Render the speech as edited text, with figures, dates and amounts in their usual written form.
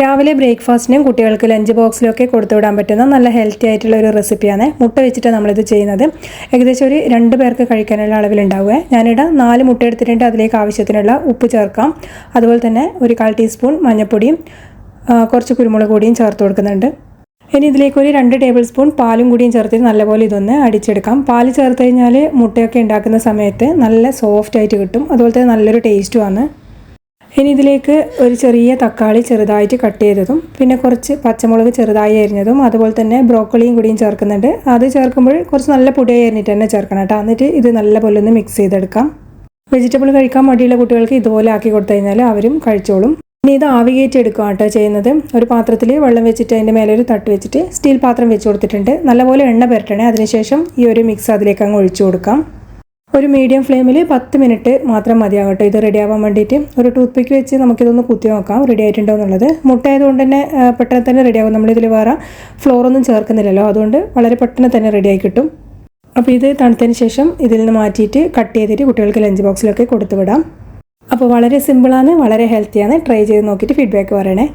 രാവിലെ ബ്രേക്ക്ഫാസ്റ്റിനും കുട്ടികൾക്ക് ലഞ്ച് ബോക്സിലൊക്കെ കൊടുത്തുവിടാൻ പറ്റുന്ന നല്ല ഹെൽത്തി ആയിട്ടുള്ള ഒരു റെസിപ്പിയാണ്. മുട്ട വെച്ചിട്ട് നമ്മളിത് ചെയ്യുന്നത്. ഏകദേശം ഒരു 2 പേർക്ക് കഴിക്കാനുള്ള അളവിലുണ്ടാവുക. ഞാനിവിടെ 4 മുട്ട എടുത്തിട്ടുണ്ട്. അതിലേക്ക് ആവശ്യത്തിനുള്ള ഉപ്പ് ചേർക്കാം. അതുപോലെ തന്നെ ഒരു 1/4 ടീസ്പൂൺ മഞ്ഞൾപ്പൊടിയും കുറച്ച് കുരുമുളക് പൊടിയും ചേർത്ത് കൊടുക്കുന്നുണ്ട്. ഇനി ഇതിലേക്ക് ഒരു 2 ടേബിൾ സ്പൂൺ പാലും കൂടിയും ചേർത്തിട്ട് നല്ലപോലെ ഇതൊന്ന് അടിച്ചെടുക്കാം. പാല് ചേർത്ത് കഴിഞ്ഞാൽ മുട്ടയൊക്കെ ഉണ്ടാക്കുന്ന സമയത്ത് നല്ല സോഫ്റ്റ് ആയിട്ട് കിട്ടും. അതുപോലെ തന്നെ നല്ലൊരു ടേസ്റ്റുമാണ്. ഇനി ഇതിലേക്ക് ഒരു ചെറിയ തക്കാളി ചെറുതായിട്ട് കട്ട് ചെയ്തതും പിന്നെ കുറച്ച് പച്ചമുളക് ചെറുതായി അരിഞ്ഞതും അതുപോലെ തന്നെ ബ്രോക്കോളിയും കൂടിയും ചേർക്കുന്നുണ്ട്. അത് ചേർക്കുമ്പോൾ കുറച്ച് നല്ല പൊടിയായി അരിഞ്ഞിട്ട് തന്നെ ചേർക്കണം കേട്ടോ. എന്നിട്ട് ഇത് നല്ലപോലെ ഒന്ന് മിക്സ് ചെയ്തെടുക്കാം. വെജിറ്റബിൾ കഴിക്കാൻ മടിയുള്ള കുട്ടികൾക്ക് ഇതുപോലെ ആക്കി കൊടുത്തു കഴിഞ്ഞാൽ അവരും കഴിച്ചോളും. ഇനി ഇത് ആവി കയറ്റി എടുക്കുക കേട്ടോ ചെയ്യുന്നത്. ഒരു പാത്രത്തിൽ വെള്ളം വെച്ചിട്ട് അതിൻ്റെ മേലെ ഒരു തട്ട് വെച്ചിട്ട് സ്റ്റീൽ പാത്രം വെച്ച് കൊടുത്തിട്ടുണ്ട്. നല്ലപോലെ എണ്ണ പുരട്ടണേ. അതിനുശേഷം ഈ ഒരു മിക്സ് അതിലേക്ക് അങ്ങ് ഒഴിച്ചു കൊടുക്കാം. ഒരു മീഡിയം ഫ്ലെയിമിൽ 10 മിനിറ്റ് മാത്രം മതിയാകട്ടെ ഇത് റെഡി ആവാൻ വേണ്ടിയിട്ട്. ഒരു ടൂത്ത് പിക്ക് വെച്ച് നമുക്കിതൊന്ന് കുത്തി നോക്കാം റെഡി ആയിട്ടുണ്ടോ എന്നുള്ളത്. മുട്ട ആയതുകൊണ്ട് തന്നെ പെട്ടെന്ന് തന്നെ റെഡിയാകും. നമ്മളിതിൽ വേറെ ഫ്ലോറൊന്നും ചേർക്കുന്നില്ലല്ലോ, അതുകൊണ്ട് വളരെ പെട്ടെന്ന് തന്നെ റെഡിയായി കിട്ടും. അപ്പോൾ ഇത് തണുത്തതിന് ശേഷം ഇതിൽ നിന്ന് മാറ്റിയിട്ട് കട്ട് ചെയ്തിട്ട് കുട്ടികൾക്ക് ലഞ്ച് ബോക്സിലൊക്കെ കൊടുത്തു വിടാം. അപ്പോൾ വളരെ സിമ്പിളാണ്, വളരെ ഹെൽത്തിയാണ്. ട്രൈ ചെയ്ത് നോക്കിയിട്ട് ഫീഡ്ബാക്ക് പറയണേ.